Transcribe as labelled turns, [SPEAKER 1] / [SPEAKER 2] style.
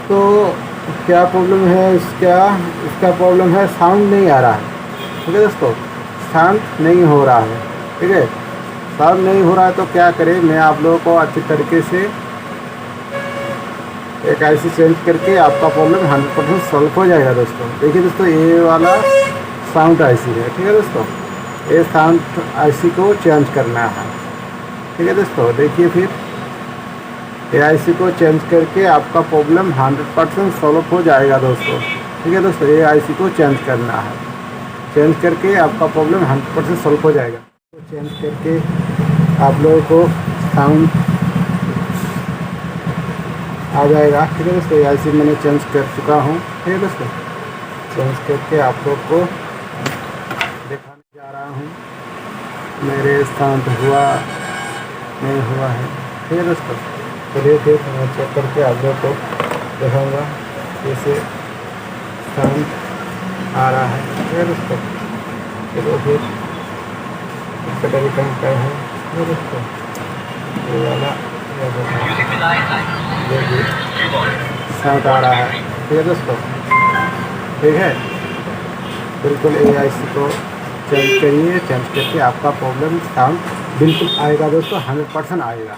[SPEAKER 1] तो क्या प्रॉब्लम है इसका प्रॉब्लम है साउंड नहीं आ रहा है। ठीक है दोस्तों, शांत नहीं हो रहा है। ठीक है, साउंड नहीं हो रहा है तो क्या करें, मैं आप लोगों को अच्छी तरीके से एक आईसी चेंज करके आपका प्रॉब्लम 100% सॉल्व हो जाएगा दोस्तों। देखिए दोस्तों, ये वाला साउंड आईसी है। ठीक है दोस्तों, ये साउंड आईसी को चेंज करना है। ठीक है दोस्तों, देखिए फिर ये आईसी को चेंज करके आपका प्रॉब्लम 100% सॉल्व हो जाएगा दोस्तों। ठीक है दोस्तों, ये आईसी को चेंज करना है, चेंज करके आपका प्रॉब्लम 100% सॉल्व हो जाएगा। तो चेंज करके आप लोगों को साउंड आ जाएगा। ठीक है दोस्तों, ये आईसी मैंने चेंज कर चुका हूँ। ठीक है दोस्तों, चेंज करके आप लोग को दिखाने जा रहा हूँ मेरे साउंड हुआ नहीं हुआ है। ठीक है दोस्तों, चलिए फिर मैं चेक करके आप लोग को दिखाऊँगा कैसे साउंड आ रहा है। ठीक है दोस्तों, चलो फिर इसका तरीका क्या है। ठीक है दोस्तों, ये वाला देखिए साउंड आ रहा है। ठीक है दोस्तों, ठीक है, बिल्कुल एआईसी को चेंज करिए, चेंज करके आपका प्रॉब्लम साउंड बिल्कुल आएगा दोस्तों, 100% आएगा।